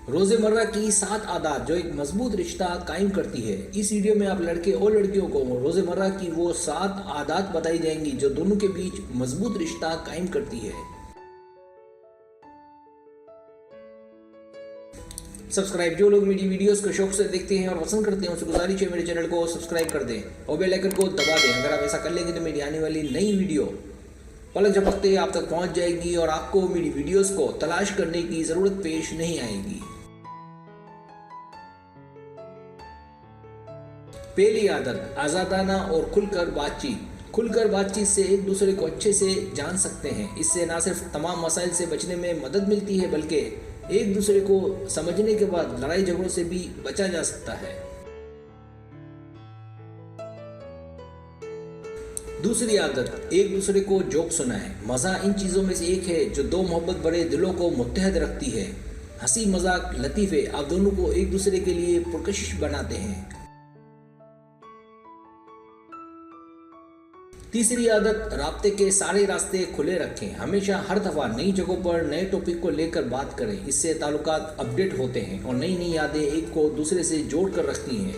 रोजमर्रा की 7 आदत जो एक मजबूत रिश्ता कायम करती है। इस वीडियो में आप लड़के और लड़कियों को रोजमर्रा की वो 7 आदत बताई जाएंगी जो दोनों के बीच मजबूत रिश्ता कायम करती है। सब्सक्राइब, जो लोग मेरी वीडियोस को शौक से देखते हैं और पसंद करते हैं उनसे गुजारिश है मेरे चैनल को सब्सक्राइब कर दें और बेल आइकन को दबा दें। अगर आप ऐसा कर लेंगे तो मेरी आने वाली नई वीडियो पलक झपकते आप तक पहुंच जाएगी और आपको मेरी वीडियोस को तलाश करने की जरूरत पेश नहीं आएगी। पहली आदत, आजादाना और खुलकर बातचीत। खुलकर बातचीत से एक दूसरे को अच्छे से जान सकते हैं। इससे न सिर्फ तमाम मसाइल से बचने में मदद मिलती है बल्कि एक दूसरे को समझने के बाद लड़ाई झगड़ों से भी बचा जा सकता है। दूसरी आदत, एक दूसरे को जोक सुनाएं। मजा इन चीजों में से एक है जो दो मोहब्बत बड़े दिलों को मुत्तहद रखती है। हंसी मजाक लतीफे आप दोनों को एक दूसरे के लिए पुरकशिश बनाते हैं। तीसरी आदत, राब्ते के सारे रास्ते खुले रखें। हमेशा हर दफा नई जगहों पर नए टॉपिक को लेकर बात करें। इससे ताल्लुकात अपडेट होते हैं और नई नई यादें एक को दूसरे से जोड़ कर रखती हैं,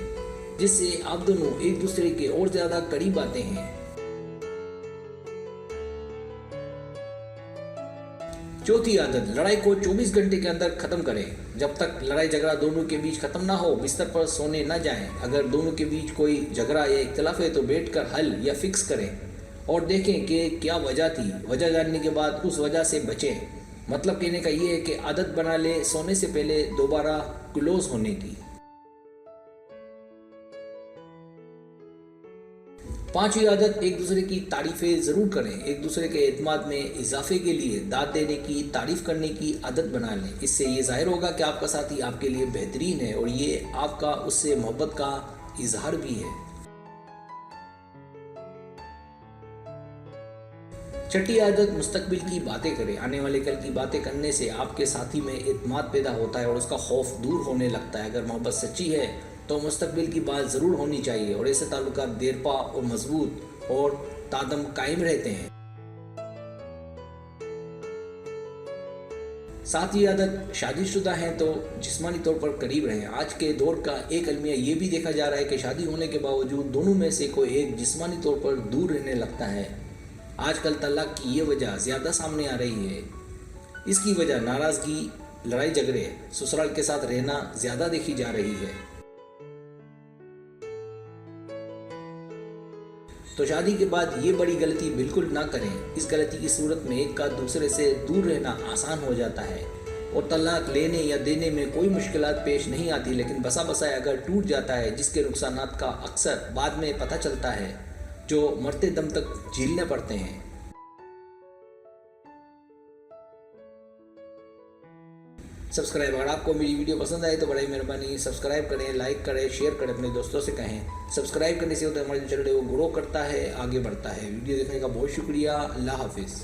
जिससे आप दोनों एक दूसरे के और ज्यादा करीब आते हैं। चौथी आदत, लड़ाई को 24 घंटे के अंदर खत्म करें। जब तक लड़ाई झगड़ा दोनों के बीच खत्म ना हो बिस्तर पर सोने न जाएं। अगर दोनों के बीच कोई झगड़ा या इख्तिलाफ है तो बैठकर हल या फिक्स करें और देखें कि क्या वजह थी। वजह जानने के बाद उस वजह से बचें। मतलब कहने का ये है कि आदत बना ले सोने से पहले दोबारा क्लोज होने की। पांचवी आदत, एक दूसरे की तारीफें जरूर करें। एक दूसरे के एतमाद में इजाफे के लिए दाद देने की, तारीफ करने की आदत बना लें। इससे ये जाहिर होगा कि आपका साथी आपके लिए बेहतरीन है और ये आपका उससे मोहब्बत का इजहार भी है। छठी आदत, मुस्तकबिल की बातें करें। आने वाले कल की बातें करने से आपके साथी में एतमाद पैदा होता है और उसका खौफ दूर होने लगता है। अगर मोहब्बत सच्ची है तो मुस्तकबिल की बात ज़रूर होनी चाहिए और ऐसे ताल्लुकात देरपा और मजबूत और तादम कायम रहते हैं। सातवीं आदत, शादीशुदा हैं तो जिस्मानी तौर पर करीब रहें। आज के दौर का एक अलमिया ये भी देखा जा रहा है कि शादी होने के बावजूद दोनों में से कोई एक जिस्मानी तौर पर दूर रहने लगता है। आजकल तलाक की ये वजह ज़्यादा सामने आ रही है। इसकी वजह नाराज़गी, लड़ाई झगड़े, ससुराल के साथ रहना ज़्यादा देखी जा रही है। तो शादी के बाद ये बड़ी गलती बिल्कुल ना करें। इस गलती की सूरत में एक का दूसरे से दूर रहना आसान हो जाता है और तलाक लेने या देने में कोई मुश्किलात पेश नहीं आती, लेकिन बसा बसाए अगर टूट जाता है जिसके नुकसानात का अक्सर बाद में पता चलता है, जो मरते दम तक झेलने पड़ते हैं। सब्सक्राइब, अगर आपको मेरी वीडियो पसंद आए तो बड़ी मेहरबानी सब्सक्राइब करें, लाइक करें, शेयर करें, अपने दोस्तों से कहें। सब्सक्राइब करने से होता है हमारे चैनल वो ग्रो करता है, आगे बढ़ता है। वीडियो देखने का बहुत शुक्रिया। अल्लाह हाफिज़।